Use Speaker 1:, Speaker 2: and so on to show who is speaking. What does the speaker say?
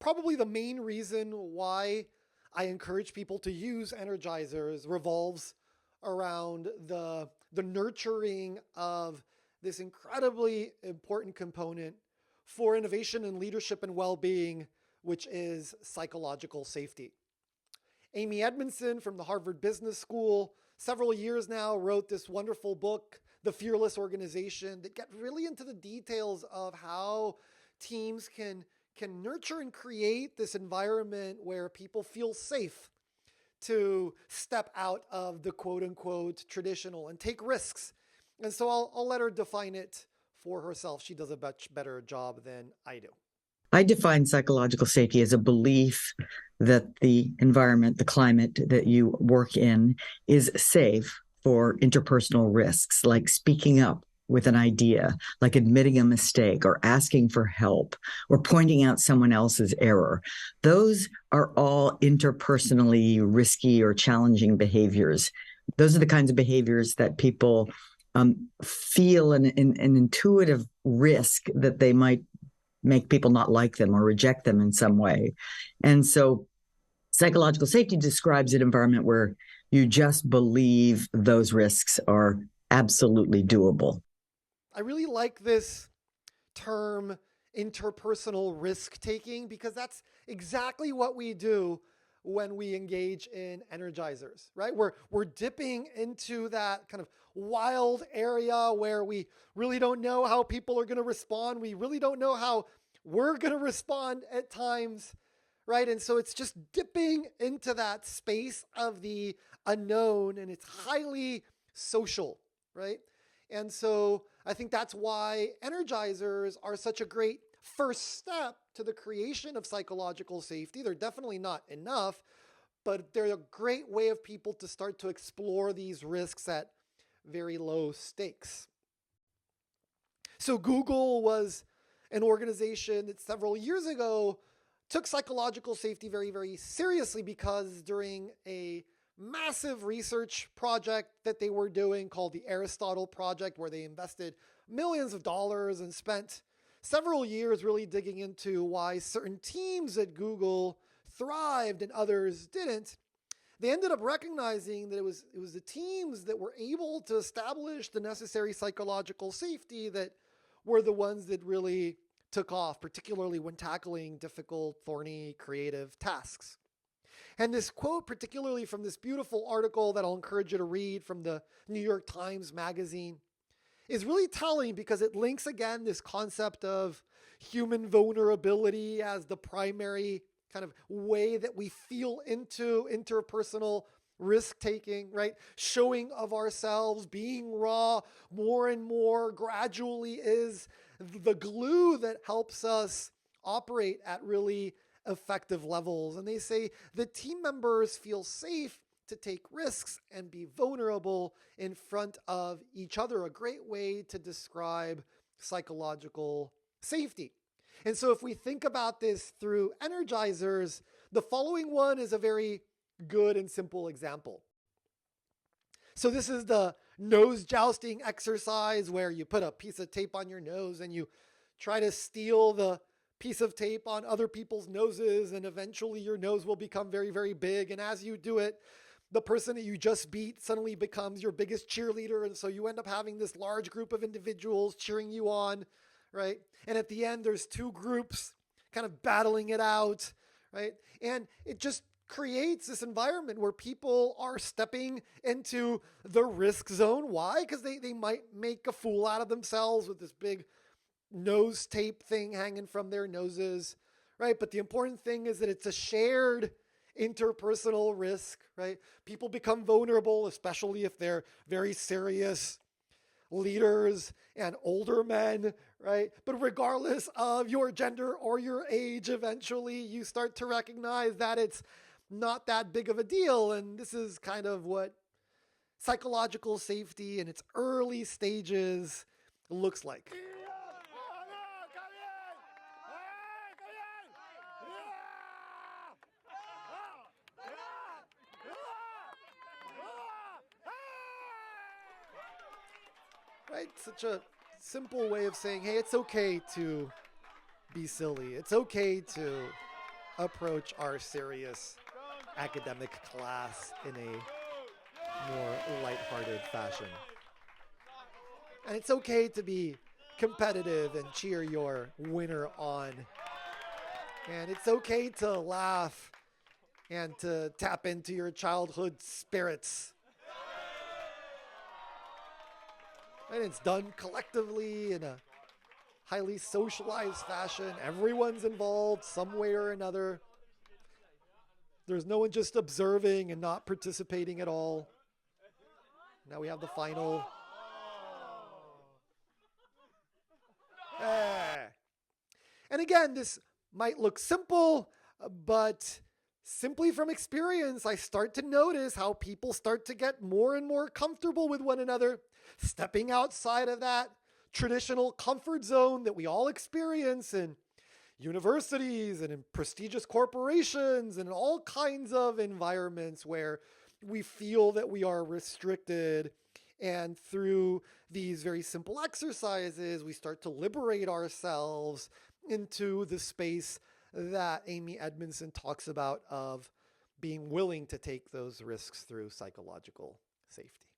Speaker 1: probably the main reason why I encourage people to use energizers revolves around the nurturing of this incredibly important component for innovation and leadership and well-being, which is psychological safety. Amy Edmondson from the Harvard Business School, several years now, wrote this wonderful book, The Fearless Organization, that get really into the details of how teams can nurture and create this environment where people feel safe to step out of the quote unquote traditional and take risks. And so I'll let her define it for herself. She does a much better job than I do.
Speaker 2: I define psychological safety as a belief that the environment, the climate that you work in is safe for interpersonal risks, like speaking up with an idea, like admitting a mistake or asking for help or pointing out someone else's error. Those are all interpersonally risky or challenging behaviors. Those are the kinds of behaviors that people feel an intuitive risk that they might make people not like them or reject them in some way. And so psychological safety describes an environment where you just believe those risks are absolutely doable.
Speaker 1: I really like this term, interpersonal risk-taking, because that's exactly what we do when we engage in energizers, right? We're dipping into that kind of wild area where we really don't know how people are going to respond. We really don't know how we're going to respond at times, right? And so it's just dipping into that space of the unknown, and it's highly social, right? And so I think that's why energizers are such a great first step to the creation of psychological safety. They're definitely not enough, but they're a great way of people to start to explore these risks at very low stakes. So Google was an organization that several years ago took psychological safety very, very seriously, because during a massive research project that they were doing called the Aristotle Project, where they invested millions of dollars and spent several years really digging into why certain teams at Google thrived and others didn't, they ended up recognizing that it was the teams that were able to establish the necessary psychological safety that were the ones that really took off, particularly when tackling difficult, thorny, creative tasks. And this quote, particularly from this beautiful article that I'll encourage you to read from the New York Times Magazine, is really telling, because it links again this concept of human vulnerability as the primary kind of way that we feel into interpersonal risk-taking, right? Showing of ourselves, being raw more and more gradually is the glue that helps us operate at really effective levels. And they say the team members feel safe to take risks and be vulnerable in front of each other. A great way to describe psychological safety. And so if we think about this through energizers, the following one is a very good and simple example. So this is the nose jousting exercise where you put a piece of tape on your nose and you try to steal the piece of tape on other people's noses, and eventually your nose will become very, very big. And as you do it, the person that you just beat suddenly becomes your biggest cheerleader. And so you end up having this large group of individuals cheering you on, right? And at the end, there's two groups kind of battling it out, right? And it just creates this environment where people are stepping into the risk zone. Why? Because they might make a fool out of themselves with this big nose tape thing hanging from their noses, right? But the important thing is that it's a shared interpersonal risk, right? People become vulnerable, especially if they're very serious leaders and older men, right? But regardless of your gender or your age, eventually you start to recognize that it's not that big of a deal. And this is kind of what psychological safety in its early stages looks like. Right? Such a simple way of saying, hey, it's okay to be silly. It's okay to approach our serious academic class in a more lighthearted fashion. And it's okay to be competitive and cheer your winner on. And it's okay to laugh and to tap into your childhood spirits. And it's done collectively in a highly socialized fashion. Everyone's involved some way or another. There's no one just observing and not participating at all. Now we have the final. And again, this might look simple, but simply from experience, I start to notice how people start to get more and more comfortable with one another, stepping outside of that traditional comfort zone that we all experience in universities and in prestigious corporations and in all kinds of environments where we feel that we are restricted. And through these very simple exercises, we start to liberate ourselves into the space that Amy Edmondson talks about of being willing to take those risks through psychological safety.